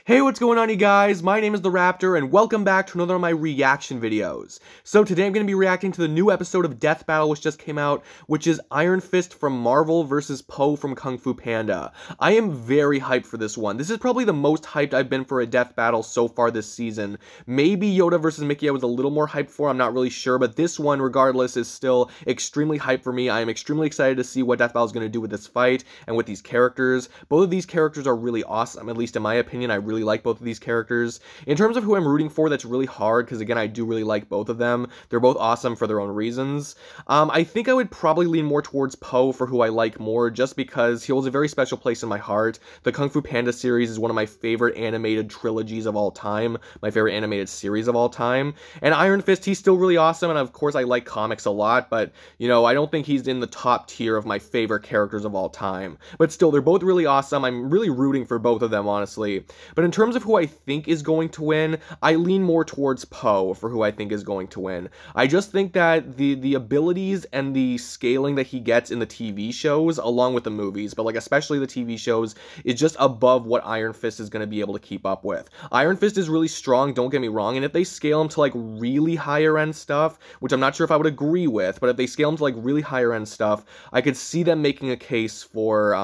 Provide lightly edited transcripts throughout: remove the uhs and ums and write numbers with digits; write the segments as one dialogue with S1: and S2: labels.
S1: Hey, what's going on, you guys? My name is The Raptor, and welcome back to another of my reaction videos. So today I'm going to be reacting to the new episode of Death Battle which just came out, which is Iron Fist from Marvel versus Po from Kung Fu Panda. I am very hyped for this one. This is probably the most hyped I've been for a Death Battle so far this season. Maybe Yoda versus Mickey I was a little more hyped for, I'm not really sure, but this one, regardless, is still extremely hyped for me. I am extremely excited to see what Death Battle is going to do with this fight and with these characters. Both of these characters are really awesome, at least in my opinion. I really like both of these characters. In terms of who I'm rooting for, that's really hard, because again, I do really like both of them. They're both awesome for their own reasons. I think I would probably lean more towards Po for who I like more, just because he holds a very special place in my heart. The Kung Fu Panda series is one of my favorite animated trilogies of all time, my favorite animated series of all time. And Iron Fist, he's still really awesome, and of course I like comics a lot, but, you know, I don't think he's in the top tier of my favorite characters of all time. But still, they're both really awesome. I'm really rooting for both of them, honestly. But in terms of who I think is going to win, I lean more towards Po for who I think is going to win. I just think that the abilities and the scaling that he gets in the TV shows, along with the movies, but like especially the TV shows, is just above what Iron Fist is going to be able to keep up with. Iron Fist is really strong, don't get me wrong, and if they scale him to like really higher end stuff, which I'm not sure if I would agree with, but if they scale him to like really higher end stuff, I could see them making a case for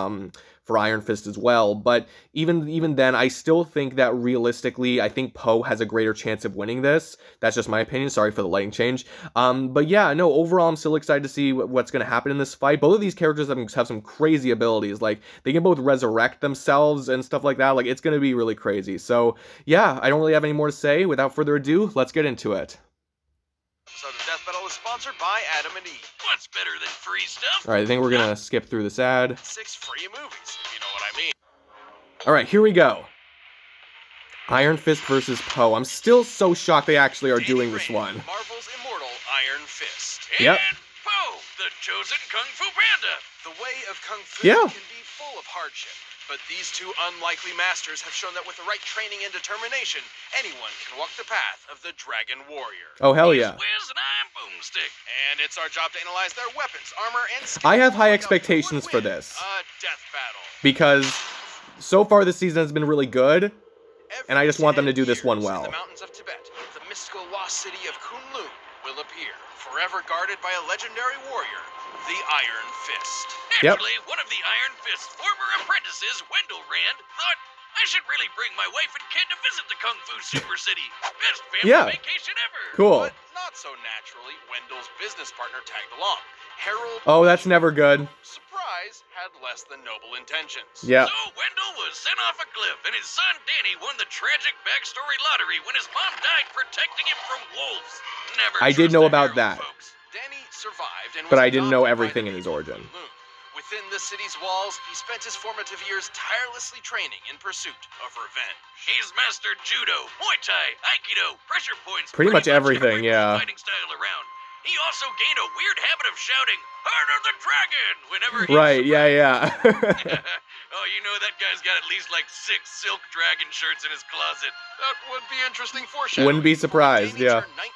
S1: Iron Fist as well. But even then, I still think that realistically, I think Po has a greater chance of winning this. That's just my opinion. Sorry for the lighting change. But yeah, no, overall, I'm still excited to see what's going to happen in this fight. Both of these characters have some crazy abilities. Like, they can both resurrect themselves and stuff like that. Like, it's going to be really crazy. So yeah, I don't really have any more to say. Without further ado, let's get into it.
S2: So the Death Battle is sponsored by Adam and Eve. What's better than free stuff?
S1: Alright, I think we're gonna skip through this ad.
S2: 6 free movies, if you know what I mean.
S1: Alright, here we go. Iron Fist versus Po. I'm still so shocked they actually are doing this one.
S2: Marvel's immortal Iron Fist.
S1: Yep.
S2: And Po, the chosen Kung Fu Panda. The way of Kung Fu can be full of hardship. But these two unlikely masters have shown that with the right training and determination, anyone can walk the path of the Dragon Warrior.
S1: Oh, hell yeah.
S2: Wiz and I'm Boomstick. And it's our job to analyze their weapons, armor, and skills.
S1: I have high expectations for this.
S2: Death battle.
S1: Because so far this season has been really good, and I just want them to do this one well.
S2: In the mountains of Tibet, the mystical lost city of Kunlun will appear, forever guarded by a legendary warrior, the Iron Fist. Naturally, one of the Iron Fist's former apprentices, Wendell Rand, thought, I should really bring my wife and kid to visit the Kung Fu Super City. Best family vacation ever.
S1: Cool.
S2: But not so naturally, Wendell's business partner tagged along. Harold...
S1: Oh, that's never good.
S2: Surprise, had less than noble intentions.
S1: Yeah.
S2: So Wendell was sent off a cliff, and his son Danny won the tragic backstory lottery when his mom died protecting him from wolves. Never
S1: I did know about that.
S2: Folks. Danny survived and
S1: but I didn't know everything in his origin.
S2: Within the city's walls, he spent his formative years tirelessly training in pursuit of revenge. He's mastered judo, Muay Thai, Aikido, pressure points,
S1: pretty much everything, yeah.
S2: Fighting style around. He also gained a weird habit of shouting, "Harder the dragon!" whenever he Oh, you know that guy's got at least like 6 silk dragon shirts in his closet. That would be interesting foreshadowing.
S1: Wouldn't be surprised, yeah.
S2: Turned 19,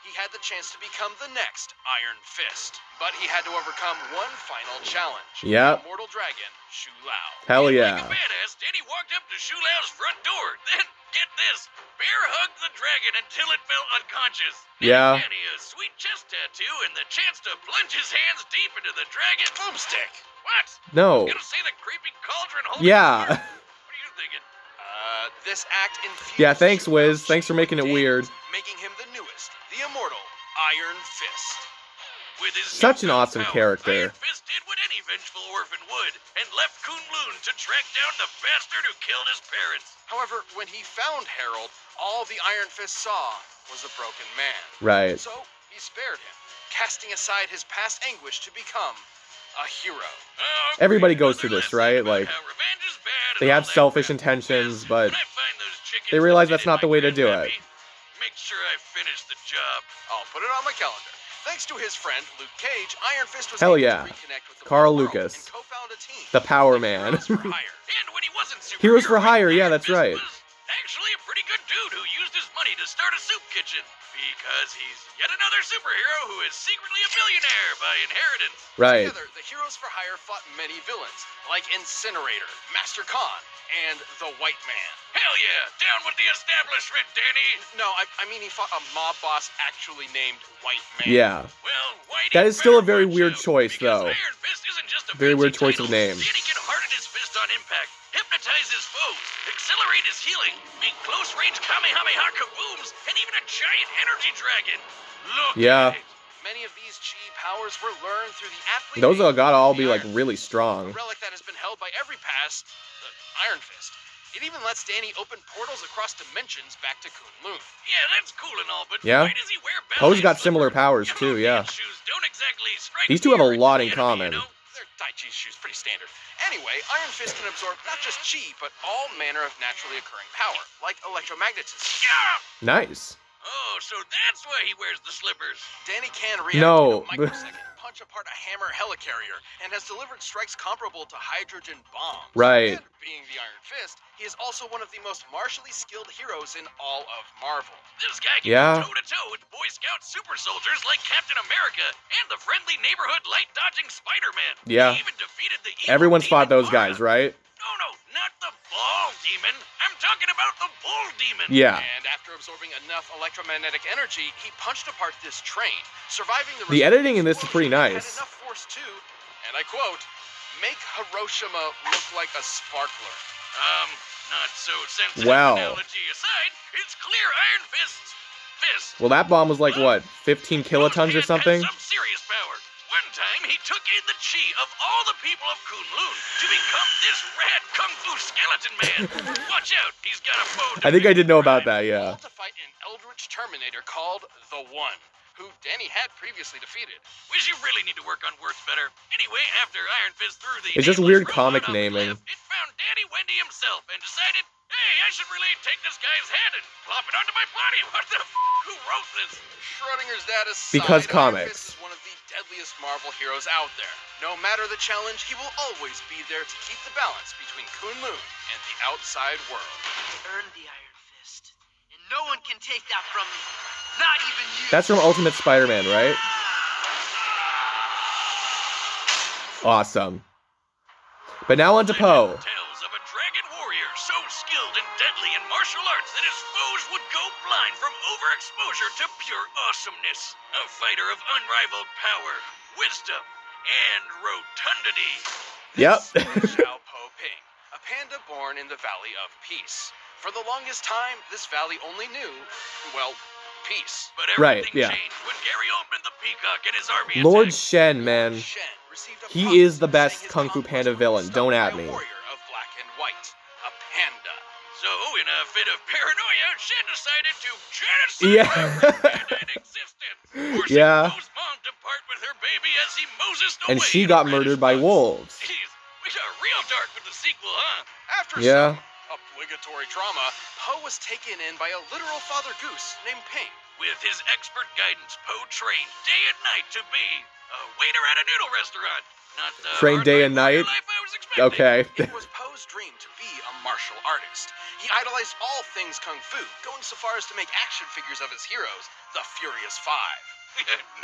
S2: he had the chance to become the next Iron Fist. But he had to overcome one final challenge.
S1: Yep.
S2: The immortal dragon, Shu Lao.
S1: Hell yeah.
S2: Like a badass, Danny walked up to Shu Lao's front door. Then, get this, bear hugged the dragon until it fell unconscious.
S1: Yeah.
S2: Danny a sweet chest tattoo and the chance to plunge his hands deep into the dragon's boomstick. What?
S1: No.
S2: You gonna say the creepy cauldron holding
S1: Yeah.
S2: What are you thinking? This act infused...
S1: Yeah, thanks, Wiz. Thanks for making it weird.
S2: Making him the newest, the immortal Iron Fist. With his
S1: such an awesome character.
S2: Iron Fist did what any vengeful orphan would, and left Kunlun to track down the bastard who killed his parents. However, when he found Harold, all the Iron Fist saw was a broken man.
S1: Right.
S2: So he spared him, casting aside his past anguish to become a hero.
S1: Everybody goes through this, right? Like, they have selfish intentions, but they realize that's not the way to do it.
S2: Make sure I finish the job. I'll put it on my calendar. Thanks to his friend, Luke Cage, Iron Fist was able to reconnect with the
S1: Carl
S2: world
S1: Lucas.
S2: and co-found a team.
S1: The Power Man.
S2: Heroes for Hire. And when he wasn't
S1: Heroes for Hire, yeah, that's right.
S2: Was actually a pretty good dude who used his money to start a soup kitchen. Because he's yet another superhero who is secretly a billionaire by inheritance.
S1: Right.
S2: Together, the Heroes for Hire fought many villains, like Incinerator, Master Khan, and the White Man. Hell yeah, down with the establishment, Danny. No, I mean he fought a mob boss actually named White Man.
S1: Yeah.
S2: Well, Whitey
S1: That is still a very
S2: watch
S1: weird
S2: out,
S1: choice,
S2: because
S1: though.
S2: Iron Fist isn't just a
S1: Very
S2: fancy
S1: weird choice
S2: title.
S1: of name.
S2: Danny can harden his fist on impact, hypnotize his foes, accelerate his healing, make close-range Kamehameha kabooms, and even a giant energy dragon. Look
S1: Yeah.
S2: at it. Many of these chi powers were learned through the athlete.
S1: Those are gotta all
S2: the
S1: be, like,
S2: Iron
S1: really
S2: Fist,
S1: strong.
S2: a relic that has been held by every past Iron Fist. It even lets Danny open portals across dimensions back to Kunlun. Yeah, that's cool and all, but
S1: Yeah.
S2: why does he wear
S1: Poe's
S2: ballet
S1: got similar
S2: slippers?
S1: powers,
S2: Your
S1: too, yeah.
S2: shoes don't exactly strike
S1: These two have a
S2: fear
S1: lot
S2: into
S1: in
S2: the enemy,
S1: common.
S2: you know? They're Tai Chi shoes, pretty standard. Anyway, Iron Fist can absorb not just chi, but all manner of naturally occurring power, like electromagnetism. Yeah!
S1: Nice.
S2: Oh, so that's why he wears the slippers. Danny can react
S1: No.
S2: in a microsecond, punch apart a hammer helicarrier, and has delivered strikes comparable to hydrogen bombs.
S1: Right.
S2: And being the Iron Fist, he is also one of the most martially skilled heroes in all of Marvel. This guy can
S1: Yeah.
S2: go toe-to-toe with Boy Scout super soldiers like Captain America and the friendly neighborhood light-dodging Spider-Man.
S1: Yeah.
S2: He even defeated the evil
S1: Everyone's fought
S2: demon
S1: those guys,
S2: Mara.
S1: right?
S2: No, not the ball demon. I'm talking about the bull demon.
S1: Yeah.
S2: And after absorbing enough electromagnetic energy, he punched apart this train, surviving the
S1: The editing in this is pretty
S2: explosion. He
S1: nice.
S2: had enough force to, and I quote, make Hiroshima look like a sparkler. Not so sensitive
S1: Wow.
S2: analogy aside, it's clear Iron Fist's fist.
S1: Well, that bomb was like, what, 15 kilotons or
S2: Has
S1: something?
S2: some serious power. One time, he took in the chi of all the people of Kunlun to become this rad kung fu skeleton man. Watch out, he's got a bow.
S1: I think I did know about that, yeah.
S2: All to fight an eldritch Terminator called the One, who Danny had previously defeated. Wish you really need to work on words better. Anyway, after Iron Fist threw the
S1: It's just
S2: nameless
S1: weird
S2: robot
S1: comic
S2: off the
S1: naming.
S2: cliff, it found Daddy Wendy himself and decided, hey, I should really take this guy's head and plop it onto my body. What the f***? Who wrote this? Schrodinger's dad aside,
S1: Because
S2: Iron
S1: comics.
S2: Fist is one of the deadliest Marvel heroes out there. No matter the challenge, he will always be there to keep the balance between Kunlun and the outside world.
S3: Earned the Iron Fist, and no one can take that from me. Not even you.
S1: That's from Ultimate Spider-Man, right? Awesome. But now on to Poe.
S2: Tales of a dragon warrior so skilled and deadly in martial arts that his foes would go blind from overexposure to pure awesomeness. A fighter of unrivaled power, wisdom, and rotundity.
S1: Yep.
S2: Xiao Po Ping, a panda born in the Valley of Peace. For the longest time, this valley only knew, well, peace. But
S1: Right,
S2: everything
S1: yeah.
S2: changed when Gary Oldman the Peacock and his army
S1: Lord
S2: attacked.
S1: Shen, man.
S2: Shen received a
S1: He
S2: prophecy
S1: is the best
S2: saying his
S1: Kung Fu
S2: conquest
S1: Panda
S2: would be
S1: villain. Don't
S2: stopped
S1: at
S2: by a
S1: me.
S2: warrior of black and white, a panda. So, in a fit of paranoia, Shen decided to genocide
S1: Yeah.
S2: every panda in existence, forcing
S1: Yeah.
S2: Poe's mom to part with her baby as he Mosesed
S1: And
S2: away
S1: she
S2: in
S1: got
S2: a
S1: murdered
S2: British
S1: by
S2: bus.
S1: wolves.
S2: Jeez, we got real dark with the sequel, huh? After
S1: Yeah.
S2: some obligatory trauma, Poe was taken in by a literal Father Goose named Ping. With his expert guidance, Poe trained day and night to be a waiter at a noodle restaurant. Not the
S1: Trained day and
S2: hard-life warrior
S1: night?
S2: life I was expecting.
S1: Okay.
S2: It was Poe's dream to be a martial artist. He idolized all things kung fu, going so far as to make action figures of his heroes, the Furious Five.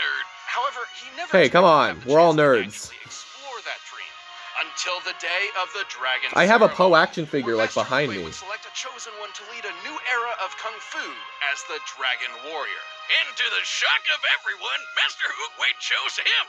S2: Nerd. However, he never.
S1: Hey, come
S2: expected to
S1: on.
S2: have the
S1: We're all
S2: chance to
S1: nerds.
S2: actively explore that dream until the day of the dragon.
S1: I have a Poe
S2: ceremony,
S1: action figure
S2: where
S1: like
S2: Master
S1: behind
S2: Wu
S1: me.
S2: would select a chosen one to lead a new era of kung fu as the Dragon Warrior. And to the shock of everyone, Master Oogway chose him.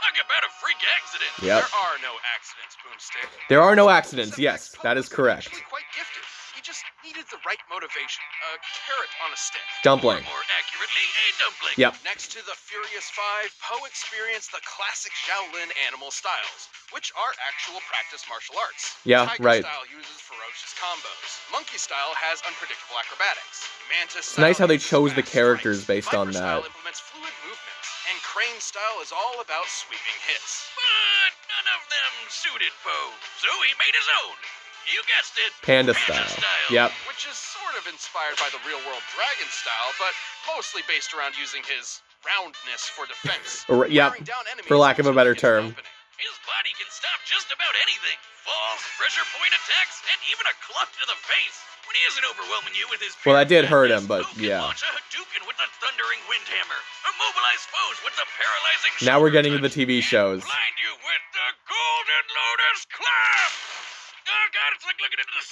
S2: Talk about a freak accident.
S1: Yep.
S2: There are no accidents, Boomstick.
S1: There are no accidents. Yes, that is
S2: Poe was
S1: correct.
S2: actually quite gifted. He just needed the right motivation. A carrot on a stick.
S1: Dumpling.
S2: Or more accurately, a dumpling.
S1: Yep.
S2: Next to the Furious Five, Poe experienced the classic Shaolin animal styles, which are actual practice martial arts.
S1: Yeah,
S2: Tiger
S1: right.
S2: style uses ferocious combos. Monkey style has unpredictable acrobatics. Mantis
S1: It's nice how they
S2: uses
S1: chose the
S2: fast
S1: characters
S2: strikes.
S1: based on
S2: Viper style
S1: that.
S2: implements fluid movements. And Crane style is all about sweeping hits. But none of them suited Poe, so he made his own. You guessed it.
S1: Panda style. Yep.
S2: Which is sort of inspired by the real-world dragon style, but mostly based around using his roundness for defense.
S1: Yep.
S2: Wearing down enemies
S1: For lack of a
S2: until
S1: better
S2: he gets an
S1: term.
S2: opening. His body can stop just about anything. Falls, pressure point attacks, and even a club to the face. When he isn't overwhelming you with his
S1: Well, that did hurt
S2: madness,
S1: him, but
S2: Poe can
S1: yeah.
S2: launch a Hadouken with the thundering windhammer, immobilize foes with the paralyzing
S1: Now we're
S2: shoulder
S1: getting to the
S2: touch,
S1: TV
S2: and
S1: shows.
S2: blind you with the Golden Lotus Clap! Oh god, it's like looking into the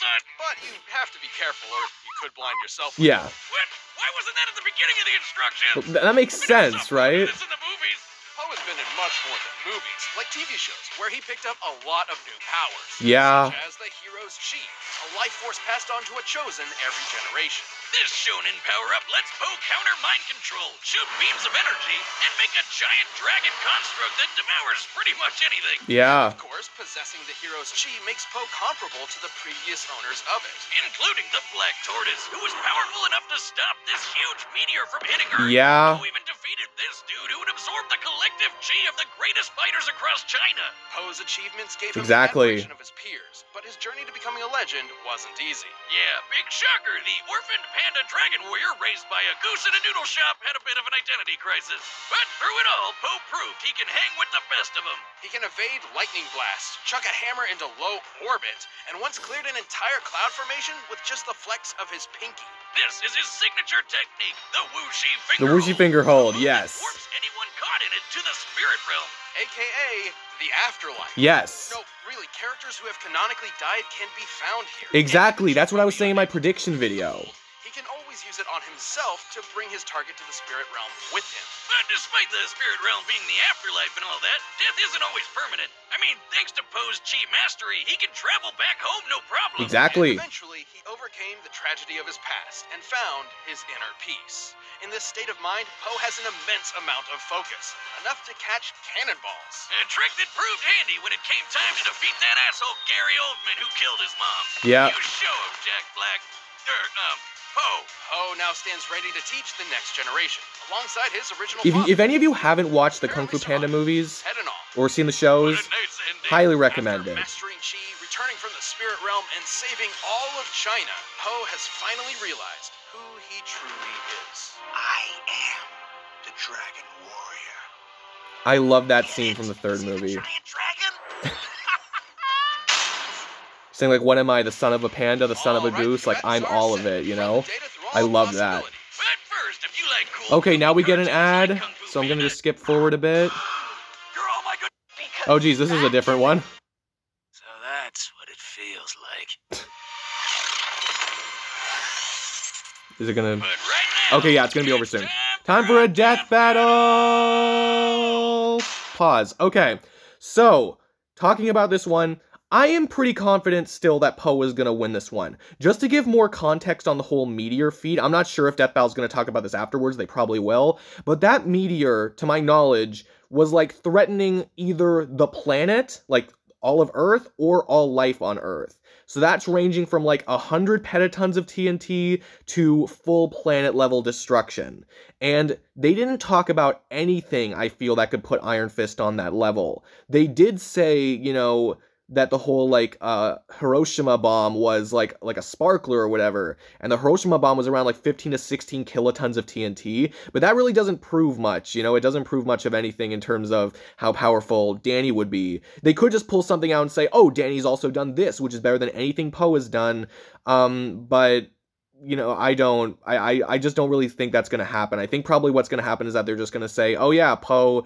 S2: to be careful, or you could blind yourself.
S1: Yeah.
S2: What? Why wasn't that at the beginning of the instructions?
S1: That makes sense, right?
S2: This in the movies. Poe has been in much more than movies, like TV shows, where he picked up a lot of new powers.
S1: Yeah.
S2: Such as the hero's chi, a life force passed on to a chosen every generation. This shonen power-up lets Poe counter mind control, shoot beams of energy, and make a giant dragon construct that devours pretty much anything.
S1: Yeah.
S2: Of course, possessing the hero's chi makes Poe comparable to the previous owners of it, including the Black Tortoise, who was powerful enough to stop this huge meteor from hitting Earth.
S1: Yeah.
S2: Who even defeated this dude who would absorb the collective chi of the greatest fighters across China. Poe's achievements gave him the admiration of his peers, but his journey to becoming a legend wasn't easy. Yeah, big shocker, the orphaned Panda dragon warrior raised by a goose in a noodle shop had a bit of an identity crisis. But through it all, Poe proved he can hang with the best of them. He can evade lightning blasts, chuck a hammer into low orbit, and once cleared an entire cloud formation with just the flex of his pinky. This is his signature technique, the whooshy finger
S1: The whooshy finger hold, yes.
S2: Warps anyone caught in it to the spirit realm, aka the afterlife.
S1: Yes.
S2: No, really, characters who have canonically died can be found here.
S1: Exactly, that's what I was saying in my prediction video.
S2: He can always use it on himself to bring his target to the spirit realm with him. But despite the spirit realm being the afterlife and all that, death isn't always permanent. I mean, thanks to Poe's chi mastery, he can travel back home no problem.
S1: Exactly.
S2: And eventually, he overcame the tragedy of his past and found his inner peace. In this state of mind, Poe has an immense amount of focus, enough to catch cannonballs. A trick that proved handy when it came time to defeat that asshole Gary Oldman who killed his mom.
S1: Yeah.
S2: You show him, Jack Black. Poe now stands ready to teach the next generation, alongside his original
S1: If any of you haven't watched the Kung Fu Panda movies or seen the shows, highly recommend it.
S2: Mastering chi, returning from the spirit realm, and saving all of China, Poe has finally realized who he truly is. I am the Dragon Warrior.
S1: I love that scene from the third movie.
S2: Giant dragon?
S1: Saying like, what am I, the son of a panda, the son of a goose? Like, I'm all of it, you know? I love that. Okay, now we get an ad, so I'm gonna just skip forward a bit. Oh geez, this is a different one.
S2: So that's what it feels like.
S1: Is it gonna... Okay, yeah, it's gonna be over soon. Time for a death battle! Pause. Okay, so, talking about this one, I am pretty confident still that Poe is going to win this one. Just to give more context on the whole meteor feat, I'm not sure if Death Battle's going to talk about this afterwards, they probably will, but that meteor, to my knowledge, was like threatening either the planet, like all of Earth, or all life on Earth. So that's ranging from like 100 petatons of TNT to full planet level destruction. And they didn't talk about anything, I feel, that could put Iron Fist on that level. They did say, you know, that the whole, like, Hiroshima bomb was, like a sparkler or whatever, and the Hiroshima bomb was around, like, 15 to 16 kilotons of TNT, but that really doesn't prove much, you know? It doesn't prove much of anything in terms of how powerful Danny would be. They could just pull something out and say, oh, Danny's also done this, which is better than anything Poe has done, but... you know, I just don't really think that's going to happen. I think probably what's going to happen is that they're just going to say, oh yeah, Poe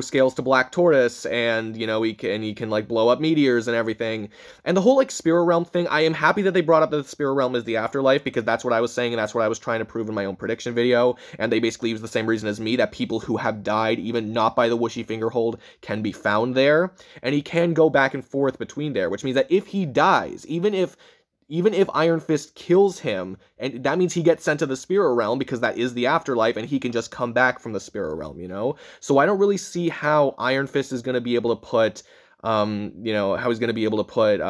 S1: scales to Black Tortoise, and, you know, he can, like, blow up meteors and everything. And the whole, like, Spirit Realm thing, I am happy that they brought up that the Spirit Realm is the afterlife, because that's what I was saying, and that's what I was trying to prove in my own prediction video, and they basically use the same reason as me, that people who have died, even not by the whooshy finger hold, can be found there, and he can go back and forth between there, which means that if he dies, even if Iron Fist kills him, and that means he gets sent to the Spirit Realm, because that is the afterlife, and he can just come back from the Spirit Realm, you know? So I don't really see how Iron Fist is going to be able to put, you know, how he's going to be able to put,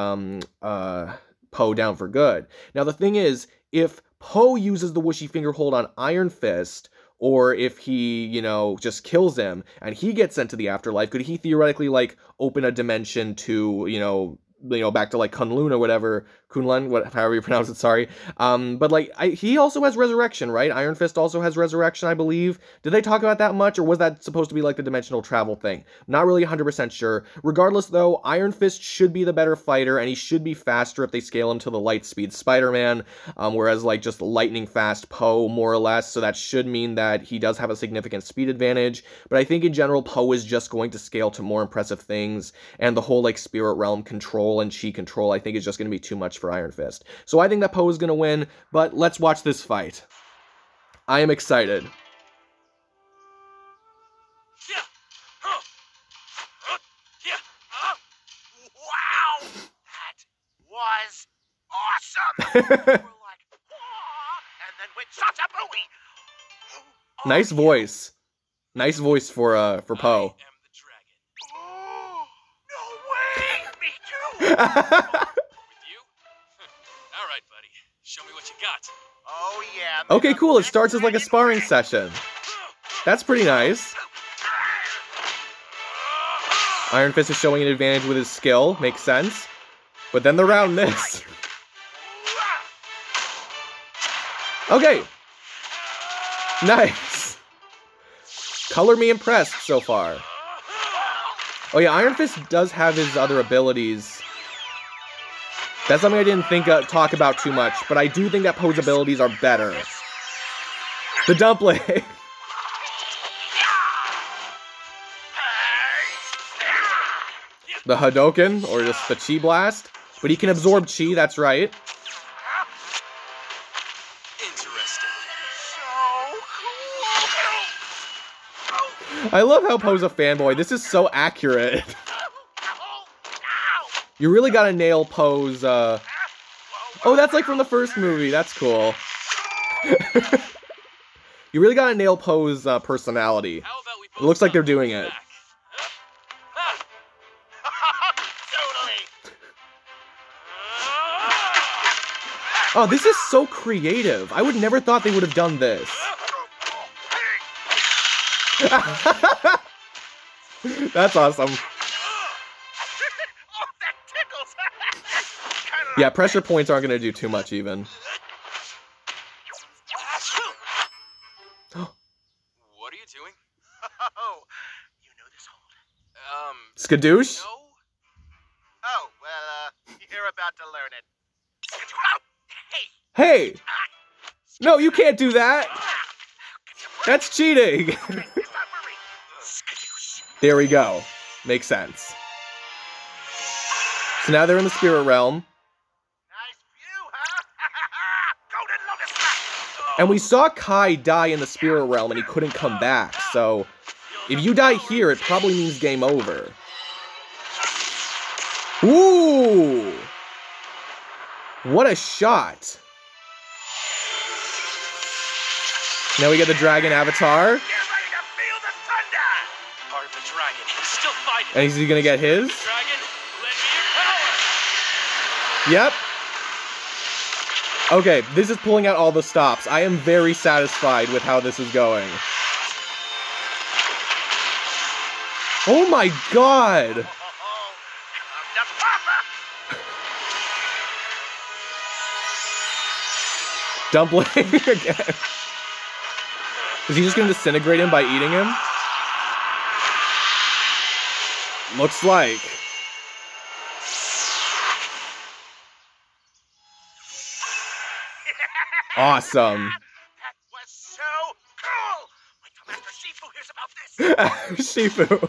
S1: Poe down for good. Now, the thing is, if Poe uses the whooshy finger hold on Iron Fist, or if he, you know, just kills him, and he gets sent to the afterlife, could he theoretically, like, open a dimension to, you know, back to, like, Kunlun or whatever, Kunlun, however you pronounce it, sorry. But, like, he also has resurrection, right? Iron Fist also has resurrection, I believe. Did they talk about that much, or was that supposed to be, like, the dimensional travel thing? Not really 100% sure. Regardless, though, Iron Fist should be the better fighter, and he should be faster if they scale him to the light speed Spider-Man, whereas, like, just lightning fast Poe, more or less, so that should mean that he does have a significant speed advantage. But I think, in general, Poe is just going to scale to more impressive things, and the whole, like, Spirit Realm control and chi control, I think, is just going to be too much for for Iron Fist. So I think that Poe is going to win, but let's watch this fight. I am excited.
S3: Wow! That was awesome! We're like, and then went shot-a-booey!
S1: Nice voice. Nice voice for Poe.
S2: I am the dragon.
S3: No way! Me too!
S2: With you? All right, buddy. Show me what you got.
S3: Oh, yeah.
S1: Okay, cool. It starts as like a sparring session. That's pretty nice. Iron Fist is showing an advantage with his skill. Makes sense. But then the round missed. Okay. Nice. Color me impressed so far. Oh yeah, Iron Fist does have his other abilities. That's something I didn't talk about too much, but I do think that Poe's abilities are better. The dumpling. The Hadouken, or just the Chi Blast. But he can absorb Chi, that's right.
S2: Interesting.
S1: I love how Poe's a fanboy. This is so accurate. You really gotta nail Poe's, Oh, that's like from the first movie. That's cool. You really gotta nail Poe's personality.
S2: How about we
S1: It looks like they're doing it.
S2: back?
S1: Oh, this is so creative. I would never thought they would have done this. That's awesome. Yeah, pressure points aren't going to do too much even.
S2: What are you doing?
S3: Oh, you know this hold?
S1: Skadoosh?
S2: No.
S3: Oh, well, you're about to learn it.
S1: Hey! No, you can't do that! That's cheating! There we go. Makes sense. So now they're in the spirit realm.
S3: Nice view, huh? Golden Lotus Map.
S1: And we saw Kai die in the spirit realm and he couldn't come back, so if you die here, it probably means game over. Ooh! What a shot! Now we get the dragon avatar.
S3: Get ready to feel the thunder.
S2: Part of the dragon. He's still fighting.
S1: And is he gonna get his?
S2: Dragon, lend me your power.
S1: Yep. Okay, this is pulling out all the stops. I am very satisfied with how this is going. Oh my god! Dumpling again. Is he just gonna disintegrate him by eating him? Looks like. Awesome.
S3: That was so cool. Wait till Master Shifu hears about this.
S1: Shifu.
S2: Hey-o!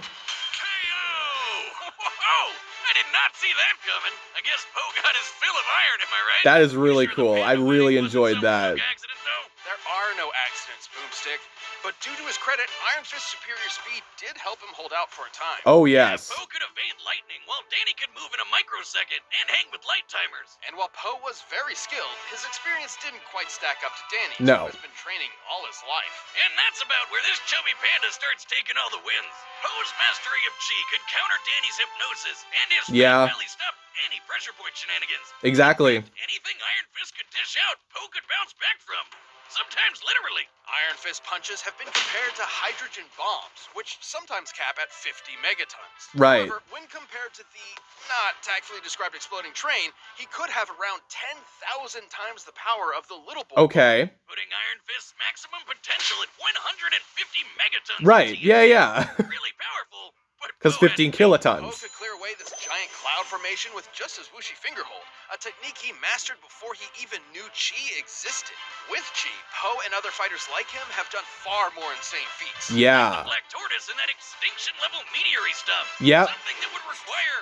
S2: Whoa! I did not see that coming. I guess Poe got his fill of iron, am I right?
S1: That is really
S2: Sure the
S1: cool. I
S2: Panda
S1: really
S2: winning wasn't
S1: enjoyed
S2: some
S1: that.
S2: fluke accident, though?
S4: There are no accidents, Boomstick. But due to his credit, Iron Fist's superior speed did help him hold out for a time.
S1: Oh, yes.
S2: Poe could evade lightning, while Danny could move in a microsecond and hang with light timers.
S4: And while Poe was very skilled, his experience didn't quite stack up to Danny's,
S1: No.
S4: who has been training all his life.
S2: And that's about where this chubby panda starts taking all the wins. Poe's mastery of Chi could counter Danny's hypnosis, and his
S1: Yeah.
S2: belly stopped any pressure point shenanigans.
S1: Exactly.
S2: Anything Iron Fist could dish out, Poe could bounce back from. Sometimes literally.
S4: Iron Fist punches have been compared to hydrogen bombs, which sometimes cap at 50 megatons.
S1: Right.
S4: However, when compared to the not tactfully described exploding train, he could have around 10,000 times the power of the little boy.
S1: Okay.
S2: Putting Iron Fist's maximum potential at 150 megatons.
S1: Right. Yeah, yeah.
S2: Really powerful, but
S1: Because 15 kilotons.
S4: Po could clear away this giant cloud formation with just his whooshy finger hold, a technique he mastered before he even knew chi existed. With chi, Po and other fighters like him have done far more insane feats.
S1: Yeah.
S2: The Black Tortoise and that extinction-level meteor stuff.
S1: Yep.
S2: Something that would require,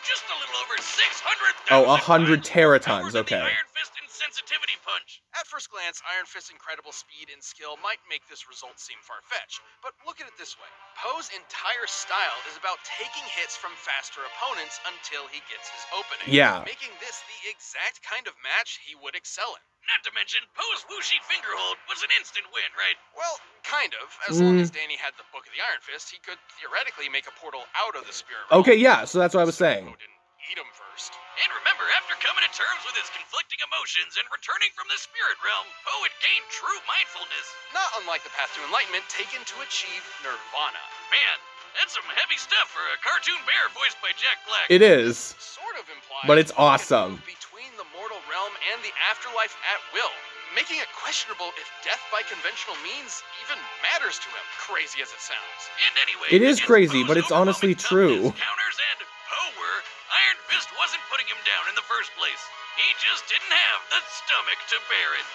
S2: just a little over 600,000.
S1: Oh, 100 teratons, okay.
S2: The Iron Fist insensitivity punch.
S4: At first glance, Iron Fist's incredible speed and skill might make this result seem far-fetched, but look at it this way. Po's entire style is about taking hits from faster opponents until he gets his opening.
S1: Yeah.
S4: Making this the exact kind of match he would excel in.
S2: Not to mention, Po's whooshy finger hold was an instant win, right?
S4: Well, kind of. As long as Danny had the Book of the Iron Fist, he could theoretically make a portal out of the spirit realm.
S1: Okay, yeah, so that's what I was saying.
S4: Po didn't eat him first.
S2: And remember, after coming to terms with his conflicting emotions and returning from the spirit realm, Po had gained true mindfulness.
S4: Not unlike the path to enlightenment taken to achieve nirvana.
S2: Man, that's some heavy stuff for a cartoon bear voiced by Jack Black.
S1: It is.
S4: Sort of implies,
S1: But it's
S4: Po can
S1: awesome.
S4: move between the mortal realm and the afterlife at will, making it questionable if death by conventional means even matters to him, crazy as it sounds.
S2: And anyway,
S1: It is
S2: against
S1: crazy,
S2: Po's
S1: but it's honestly
S2: overwhelming
S1: true.
S2: toughness, counters and Po were, Iron Fist wasn't putting him down in the first place. He just didn't have the stomach to bear it.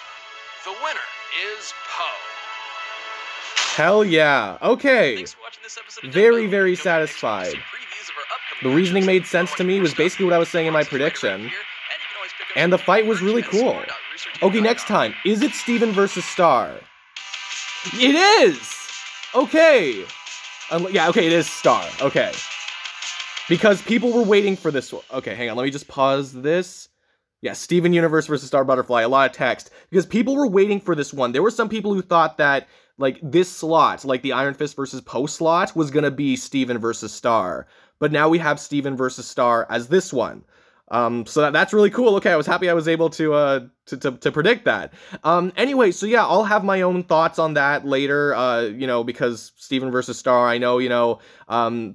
S4: The winner is Po.
S1: Hell yeah. Okay.
S2: Thanks for watching this episode of
S1: Very,
S2: Daredevil.
S1: very
S2: Don't forget to
S1: satisfied.
S2: see previews of our upcoming
S1: The reasoning
S2: matches.
S1: made sense to me, was basically what I was saying in my prediction. And the fight was really cool. Okay, next time. Is it Steven versus Star? It is! Okay. Yeah, okay, it is Star. Okay. Because people were waiting for this one. Okay, hang on. Let me just pause this. Yeah, Steven Universe versus Star Butterfly. A lot of text. Because people were waiting for this one. There were some people who thought that, like, this slot, like the Iron Fist versus Po slot, was gonna be Steven versus Star. But now we have Steven versus Star as this one. So that's really cool. Okay, I was happy I was able to predict that. Anyway, so yeah, I'll have my own thoughts on that later, you know, because Steven versus Star, I know, you know,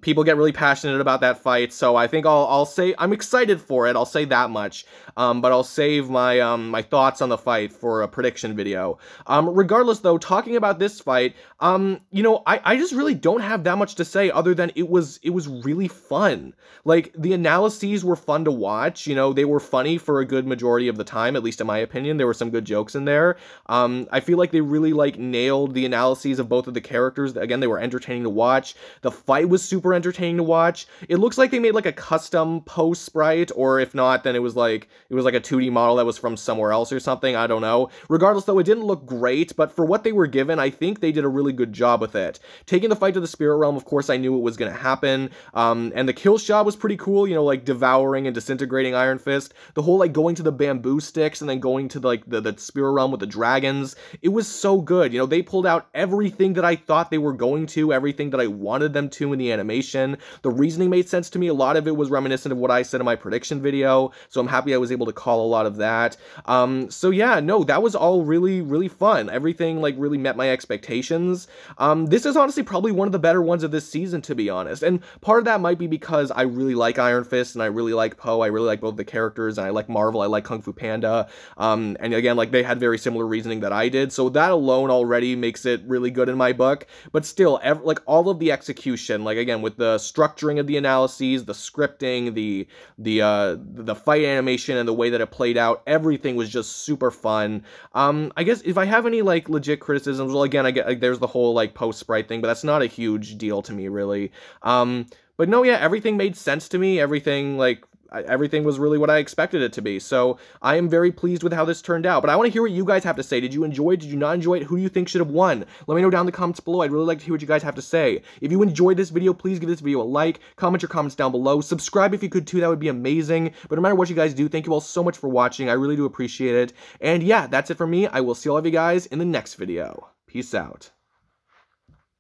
S1: people get really passionate about that fight, so I think I'll say, I'm excited for it, I'll say that much, but I'll save my, my thoughts on the fight for a prediction video. Regardless, though, talking about this fight, you know, I just really don't have that much to say other than it was really fun. Like, the analyses were fun to watch, you know, they were funny for a good majority of the time, at least in my opinion. There were some good jokes in there. I feel like they really, like, nailed the analyses of both of the characters. Again, they were entertaining to watch. The fight was super entertaining to watch. It looks like they made, like, a custom Po sprite, or if not, then it was like a 2D model that was from somewhere else or something. I don't know. Regardless, though, it didn't look great, but for what they were given, I think they did a really good job with it. Taking the fight to the spirit realm, of course, I knew it was going to happen, and the kill shot was pretty cool, you know, like, devouring and disintegrating Iron Fist. The whole, like, going to the bamboo sticks and then going to, like, the spirit realm with the dragons. It was so good. You know, they pulled out everything that I thought they were going to, everything that I wanted them to in the animation. The reasoning made sense to me. A lot of it was reminiscent of what I said in my prediction video, so I'm happy I was able to call a lot of that. So yeah, no, that was all really, really fun. Everything, like, really met my expectations. This is honestly probably one of the better ones of this season, to be honest, and part of that might be because I really like Iron Fist, and I really like Po. I really like both the characters, and I like Marvel, I like Kung Fu Panda, and again, like, they had very similar reasoning that I did, so that alone already makes it really good in my book. But still, like, all of the execution, like, again, with the structuring of the analyses, the scripting, the fight animation, and the way that it played out, everything was just super fun. I guess if I have any, like, legit criticisms, well, again, I get, like, there's the whole, like, post sprite thing, but that's not a huge deal to me, really. But no, yeah, everything made sense to me. Everything, like, everything was really what I expected it to be. So I am very pleased with how this turned out. But I want to hear what you guys have to say. Did you enjoy it? Did you not enjoy it? Who do you think should have won? Let me know down in the comments below. I'd really like to hear what you guys have to say. If you enjoyed this video, please give this video a like. Comment your comments down below. Subscribe if you could too. That would be amazing. But no matter what you guys do, thank you all so much for watching. I really do appreciate it. And yeah, that's it for me. I will see all of you guys in the next video. Peace out.